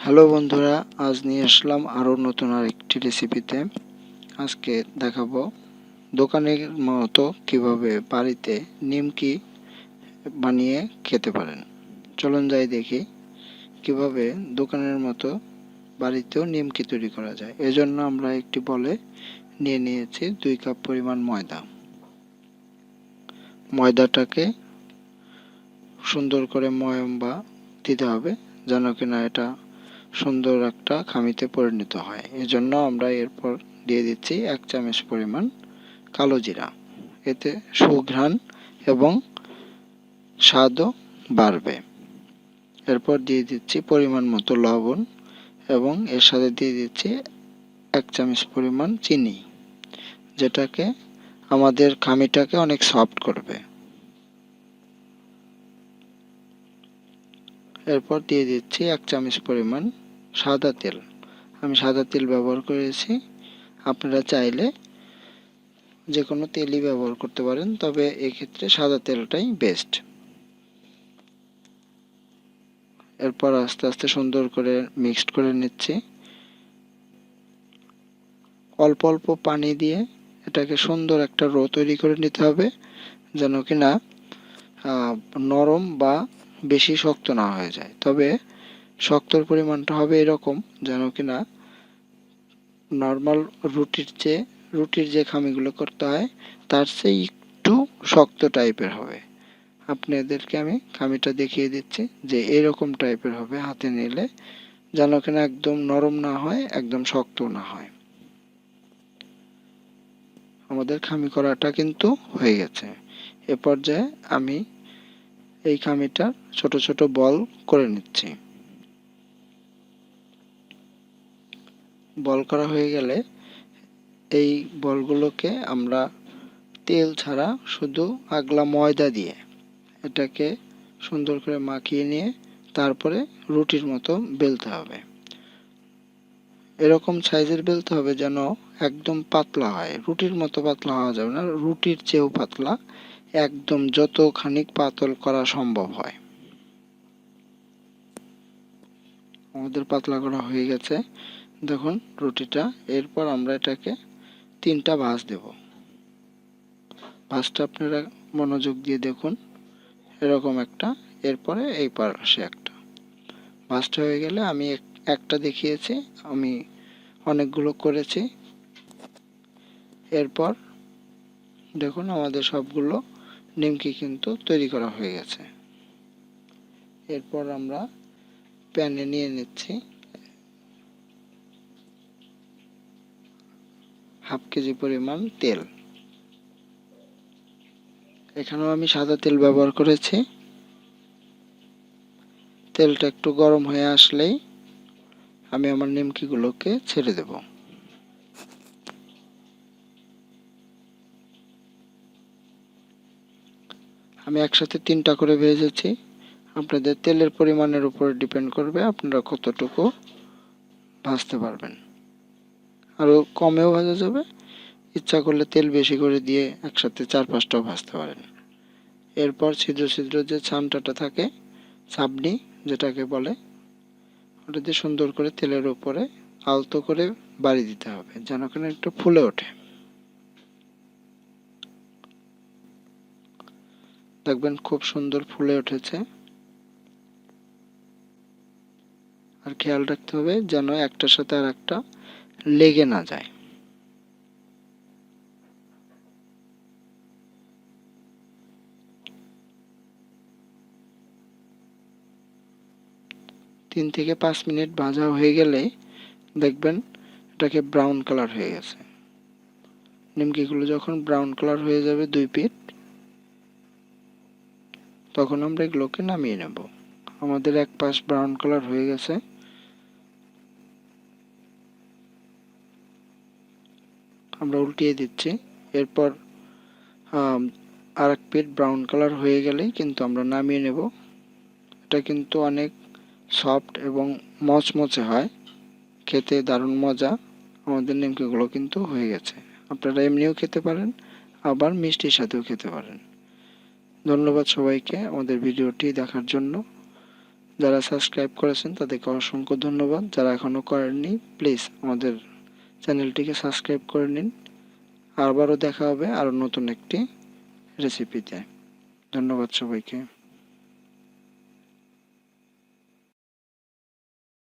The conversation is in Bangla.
হ্যালো বন্ধুরা, আজ নিয়ে আসলাম আরও নতুন আরেকটি রেসিপিতে। আজকে দেখাবো দোকানের মতো কিভাবে বাড়িতে নিমকি বানিয়ে খেতে পারেন। চলুন যাই দেখি কিভাবে দোকানের মতো বাড়িতেও নিমকি তৈরি করা যায়। এজন্য আমরা একটি বলে নিয়ে নিয়েছি 2 কাপ পরিমাণ ময়দা। ময়দাটাকে সুন্দর করে ময়াম বা দিতে হবে যেন কিনা এটা সুন্দর একটা খামিতে পরিণত হয়। এজন্য আমরা এরপর দিয়ে দিচ্ছি 1 চামচ পরিমাণ কালো জিরা। এতে সুঘ্রাণ এবং স্বাদও বাড়বে। এরপর দিয়ে দিচ্ছি পরিমাণ মতো লবণ এবং এর সাথে দিয়ে দিচ্ছি 1 চামচ পরিমাণ চিনি, যেটাকে আমাদের খামিটাকে অনেক সফট করবে। এরপর দিয়ে দিচ্ছি 1 চামচ পরিমাণ সাদা তেল। আমি সাদা তেল ব্যবহার করেছি, আপনারা চাইলে যে কোনো তেলই ব্যবহার করতে পারেন, তবে এক্ষেত্রে সাদা তেলটাই বেস্ট। এরপর আস্তে আস্তে সুন্দর করে মিক্সড করে নিচ্ছি। অল্প অল্প পানি দিয়ে এটাকে সুন্দর একটা রো তৈরি করে নিতে হবে যেন কিনা নরম বা বেশি শক্ত না হয়ে যায়। তবে শক্তর পরিমাণটা হবে এরকম যেন কিনা নর্মাল রুটির যে খামিগুলো করতে হয় তার চেয়ে একটু শক্ত টাইপের হবে। আপনাদেরকে আমি খামিটা দেখিয়ে দিচ্ছি যে এরকম টাইপের হবে হাতে নিলে, যেন কিনা একদম নরম না হয়, একদম শক্ত না হয়। আমাদের খামি করাটা কিন্তু হয়ে গেছে। এ পর্যায়ে আমি এই খামিটা ছোট ছোট বল করে নিচ্ছি। বল করা হয়ে গেলে এই বলগুলোকে আমরা তেল ছাড়া শুধু আগলা ময়দা দিয়ে এটাকে সুন্দর করে মাখিয়ে নিয়ে তারপরে রুটির মতো বেলতে হবে। এরকম সাইজের বেলতে হবে যেন একদম পাতলা হয়। রুটির মতো পাতলা হওয়া যাবে না, রুটির চেয়েও পাতলা, একদম যতখানি পাতল করা সম্ভব হয়। আমাদের পাতলা করা হয়ে গেছে, দেখুন রুটিটা। এরপর আমরা এটাকে 3টা ভাঁজ দেব। ভাঁজটা আপনারা মনোযোগ দিয়ে দেখুন, এরকম একটা, এরপরে এই পাশে একটা। ভাঁজটা হয়ে গেলে আমি একটা দেখিয়েছি, আমি অনেকগুলো করেছি। এরপর দেখুন আমাদের সবগুলো নিমকি কিন্তু তৈরি করা হয়ে গেছে। এরপর আমরা প্যানে নিয়ে নিচ্ছি হাফ কেজি পরিমাণ তেল। এখানেও আমি সাদা তেল ব্যবহার করেছি। তেলটা একটু গরম হয়ে আসলেই আমি আমার নিমকিগুলোকে ছেড়ে দেব। আমি একসাথে 3টা করে ভেজেছি। আপনাদের তেলের পরিমাণের উপর ডিপেন্ড করবে আপনারা কতটুকু ভাজতে পারবেন। আরও কমেও ভাজা যাবে, ইচ্ছা করলে তেল বেশি করে দিয়ে একসাথে 4-5টাও ভাজতে পারেন। এরপর ছিদ্র ছিদ্র যে ছামটাটা থাকে, ছাবনি যেটাকে বলে, ওটা দিয়ে সুন্দর করে তেলের উপরে আলতো করে বাড়ি দিতে হবে যেন কিনা একটু ফুলে ওঠে। দেখবেন খুব সুন্দর ফুলে উঠেছে। আর খেয়াল রাখতে হবে যেন একটার সাথে আর একটা লেগে না যায়। তিন থেকে 5 মিনিট ভাজা হয়ে গেলে দেখবেন এটাকে ব্রাউন কালার হয়ে গেছে। নিমকিগুলো যখন ব্রাউন কালার হয়ে যাবে 2 পিঠ, তখন আমরা এগুলোকে নামিয়ে নেব। আমাদের এক পাশ ব্রাউন কালার হয়ে গেছে। আমরা উল্টিয়ে দিচ্ছি। এরপর আর এক পিঠ ব্রাউন কালার হয়ে গেলেই কিন্তু আমরা নামিয়ে নেব। এটা কিন্তু অনেক সফট এবং মচমচে হয়, খেতে দারুণ মজা। আমাদের নিমকিগুলো কিন্তু হয়ে গেছে। আপনারা এমনিও খেতে পারেন, আবার মিষ্টির সাথেও খেতে পারেন। ধন্যবাদ সবাইকে আমাদের ভিডিওটি দেখার জন্য। যারা সাবস্ক্রাইব করেছেন তাদেরকে অসংখ্য ধন্যবাদ। যারা এখনও করেননি প্লিজ আমাদের চ্যানেলটিকে সাবস্ক্রাইব করে নিন। আবারও দেখা হবে আরও নতুন একটি রেসিপিতে। ধন্যবাদ সবাইকে।